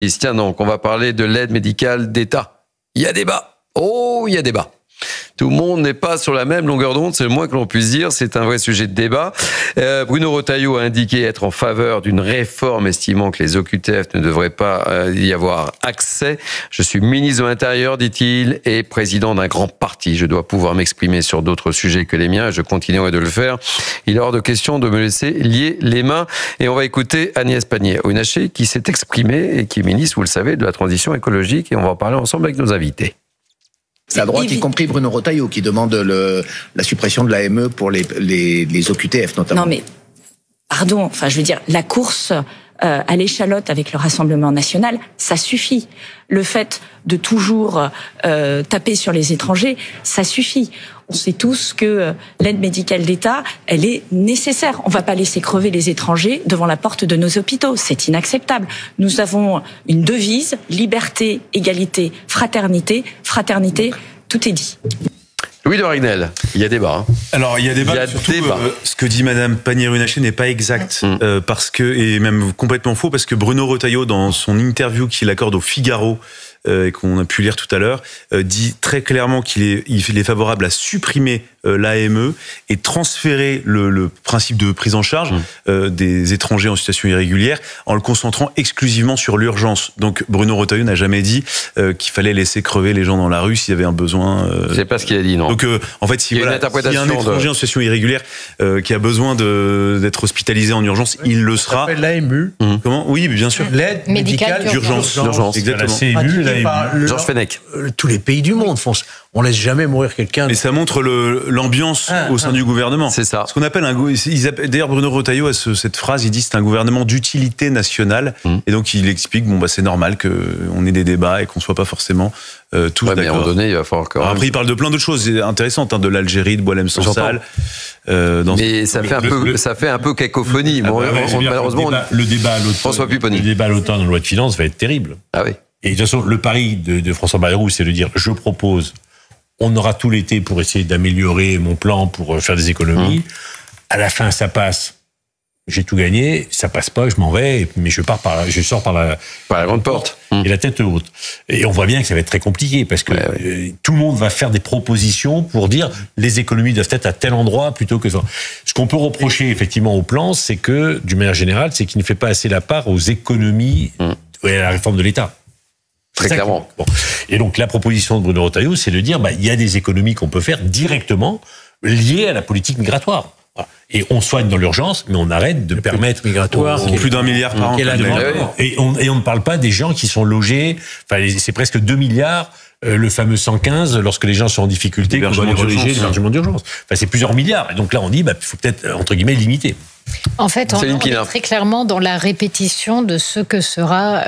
Tiens donc, on va parler de l'aide médicale d'État. Il y a débat. Oh, il y a débat. Tout le monde n'est pas sur la même longueur d'onde, c'est le moins que l'on puisse dire. C'est un vrai sujet de débat. Bruno Retailleau a indiqué être en faveur d'une réforme, estimant que les OQTF ne devraient pas y avoir accès. Je suis ministre de l'Intérieur, dit-il, et président d'un grand parti. Je dois pouvoir m'exprimer sur d'autres sujets que les miens et je continuerai de le faire. Il est hors de question de me laisser lier les mains. Et on va écouter Agnès Pannier-Runacher qui s'est exprimée et qui est ministre, vous le savez, de la transition écologique. Et on va en parler ensemble avec nos invités. La droite, y compris Bruno Retailleau, qui demande la suppression de l'AME pour les OQTF, notamment. Non mais, pardon, enfin je veux dire, la course à l'échalote avec le Rassemblement national, ça suffit. Le fait de toujours taper sur les étrangers, ça suffit. On sait tous que l'aide médicale d'État, elle est nécessaire. On ne va pas laisser crever les étrangers devant la porte de nos hôpitaux. C'est inacceptable. Nous avons une devise, liberté, égalité, fraternité. Fraternité, tout est dit. Louis de Ragnel, il y a débat. Alors, il y a débat, surtout ce que dit Madame Pannier-Runacher n'est pas exact, parce que, et même complètement faux, parce que Bruno Retailleau, dans son interview qu'il accorde au Figaro, et qu'on a pu lire tout à l'heure, dit très clairement qu'il est favorable à supprimer l'AME et transférer le principe de prise en charge des étrangers en situation irrégulière en le concentrant exclusivement sur l'urgence. Donc Bruno Retailleau n'a jamais dit qu'il fallait laisser crever les gens dans la rue s'il y avait un besoin. C'est pas ce qu'il a dit, non. Donc en fait, s'il y a un étranger en situation irrégulière qui a besoin d'être hospitalisé en urgence, il le sera. Ça s'appelle l'AMU. Comment ? Oui, bien sûr. L'aide médicale d'urgence. Exactement. La CMU, Georges Fenech. Tous les pays du monde font ça. On laisse jamais mourir quelqu'un. Mais ça montre l'ambiance au sein du gouvernement. C'est ça. Ce qu'on appelle d'ailleurs, Bruno Retailleau a cette phrase, il dit c'est un gouvernement d'utilité nationale. Et donc il explique, c'est normal qu'on ait des débats et qu'on soit pas forcément tous d'accord. Mais à un moment donné, il va falloir encore. Après, il parle de plein d'autres choses intéressantes, de l'Algérie, de Boualem-Sansal. Mais ça fait un peu cacophonie. Malheureusement, le débat à l'automne en loi de finances va être terrible. Ah oui. Et de toute façon, le pari de François Bayrou, c'est de dire je propose, on aura tout l'été pour essayer d'améliorer mon plan pour faire des économies. À la fin, ça passe. J'ai tout gagné. Ça passe pas, je m'en vais, mais je sors par la grande porte. Et la tête haute. Et on voit bien que ça va être très compliqué parce que tout le monde va faire des propositions pour dire les économies doivent être à tel endroit plutôt que ça. Ce qu'on peut reprocher effectivement au plan, c'est que, d'une manière générale, c'est qu'il ne fait pas assez la part aux économies et à la réforme de l'État. Très clairement. Bon. Et donc la proposition de Bruno Retailleau, c'est de dire il y a des économies qu'on peut faire directement liées à la politique migratoire. Voilà. Et on soigne dans l'urgence, mais on arrête de permettre migratoire plus d'1 milliard par an. Et on ne parle pas des gens qui sont logés. Enfin, c'est presque 2 milliards. Le fameux 115, lorsque les gens sont en difficulté, qu'on doit les rediriger l'hébergement d'urgence. Enfin, c'est plusieurs milliards. Et donc là, on dit, il faut peut-être, entre guillemets, limiter. En fait, on est très clairement dans la répétition de ce que sera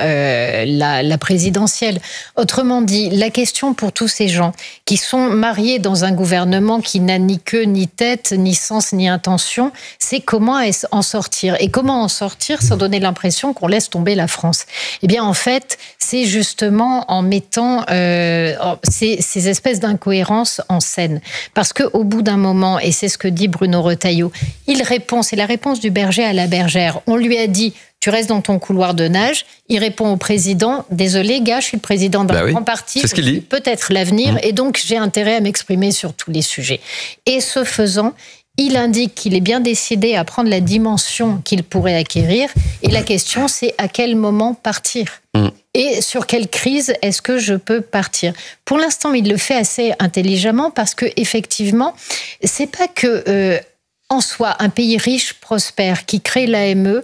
la présidentielle. Autrement dit, la question pour tous ces gens qui sont mariés dans un gouvernement qui n'a ni queue, ni tête, ni sens, ni intention, c'est comment en sortir. Et comment en sortir sans donner l'impression qu'on laisse tomber la France ? Eh bien, en fait, c'est justement en mettant ces espèces d'incohérences en scène. Parce qu'au bout d'un moment, et c'est ce que dit Bruno Retailleau, il répond, c'est la réponse du berger à la bergère. On lui a dit, tu restes dans ton couloir de nage. Il répond au président, désolé gars, je suis le président d'un grand parti, c'est ce qu'il dit. Peut-être l'avenir, et donc j'ai intérêt à m'exprimer sur tous les sujets. Et ce faisant, il indique qu'il est bien décidé à prendre la dimension qu'il pourrait acquérir, et la question c'est à quel moment partir et sur quelle crise est-ce que je peux partir. Pour l'instant, il le fait assez intelligemment parce que effectivement, c'est pas que en soi, un pays riche, prospère, qui crée l'AME,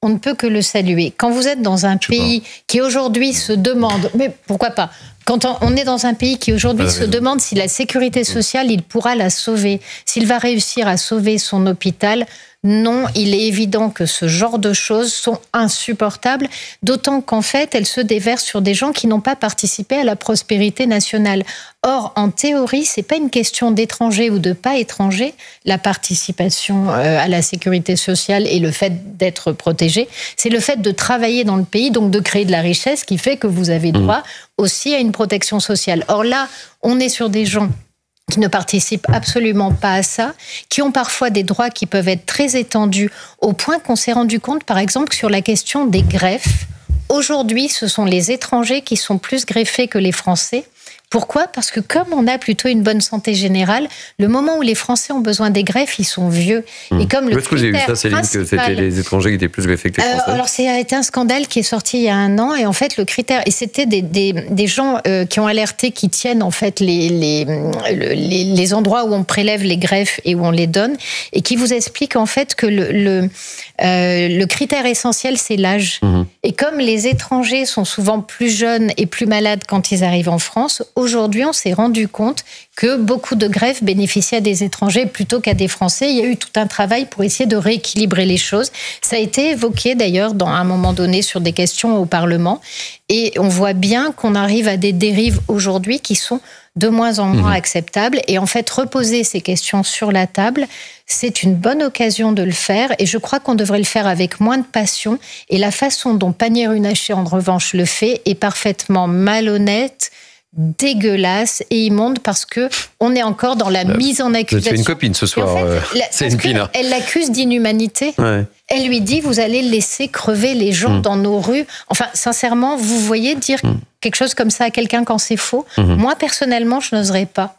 on ne peut que le saluer. Quand vous êtes dans un pays qui aujourd'hui se demande, mais pourquoi pas ? Quand on est dans un pays qui aujourd'hui se demande si la sécurité sociale, il pourra la sauver, s'il va réussir à sauver son hôpital, non, il est évident que ce genre de choses sont insupportables, d'autant qu'en fait, elles se déversent sur des gens qui n'ont pas participé à la prospérité nationale. Or, en théorie, c'est pas une question d'étranger ou de pas étranger, la participation à la sécurité sociale et le fait d'être protégé, c'est le fait de travailler dans le pays, donc de créer de la richesse qui fait que vous avez droit aussi à une protection sociale. Or là, on est sur des gens qui ne participent absolument pas à ça, qui ont parfois des droits qui peuvent être très étendus, au point qu'on s'est rendu compte, par exemple, sur la question des greffes. aujourd'hui, ce sont les étrangers qui sont plus greffés que les Français. Pourquoi ? Parce que comme on a plutôt une bonne santé générale, le moment où les Français ont besoin des greffes, ils sont vieux. Et comme Où est-ce que vous avez vu ça, Céline, que c'était les étrangers qui étaient plus greffés que les Français? Alors, ça a été un scandale qui est sorti il y a 1 an. Et en fait, le critère... Et c'était des gens qui ont alerté, qui tiennent en fait les endroits où on prélève les greffes et où on les donne, et qui vous expliquent en fait que le critère essentiel, c'est l'âge. Et comme les étrangers sont souvent plus jeunes et plus malades quand ils arrivent en France, aujourd'hui, on s'est rendu compte que beaucoup de greffes bénéficiaient à des étrangers plutôt qu'à des Français. Il y a eu tout un travail pour essayer de rééquilibrer les choses. Ça a été évoqué d'ailleurs à un moment donné sur des questions au Parlement. Et on voit bien qu'on arrive à des dérives aujourd'hui qui sont de moins en moins acceptables. Et en fait, reposer ces questions sur la table, c'est une bonne occasion de le faire. Et je crois qu'on devrait le faire avec moins de passion. Et la façon dont Pannier-Runacher, en revanche, le fait est parfaitement malhonnête, dégueulasse et immonde, parce que on est encore dans la mise en accusation. C'est une copine ce soir, en fait, c'est une pina. Elle l'accuse d'inhumanité. Ouais. Elle lui dit, vous allez laisser crever les gens dans nos rues. Enfin, sincèrement, vous voyez dire quelque chose comme ça à quelqu'un quand c'est faux? Moi, personnellement, je n'oserais pas.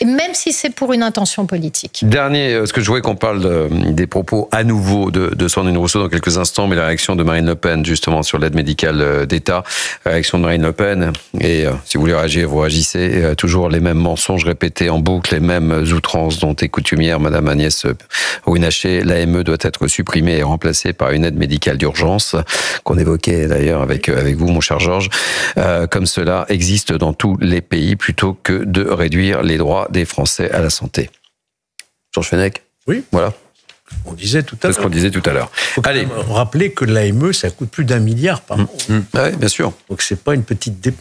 Et même si c'est pour une intention politique. Dernier, ce que je voudrais qu'on parle des propos à nouveau de Sandrine Rousseau dans quelques instants, mais la réaction de Marine Le Pen justement sur l'aide médicale d'État. La réaction de Marine Le Pen, et si vous voulez réagir, vous réagissez. Toujours les mêmes mensonges répétés en boucle, les mêmes outrances dont est coutumière Madame Agnès Runacher. L'AME doit être supprimée et remplacée par une aide médicale d'urgence, qu'on évoquait d'ailleurs avec vous, mon cher Georges. Comme cela existe dans tous les pays, plutôt que de réduire les droits des Français à la santé. Georges Fenech? Oui. Voilà. On disait tout à l'heure. C'est ce qu'on disait tout à l'heure. Il faut quand même rappeler que l'AME, ça coûte plus d'1 milliard par an. Oui, bien sûr. Donc c'est pas une petite dépense.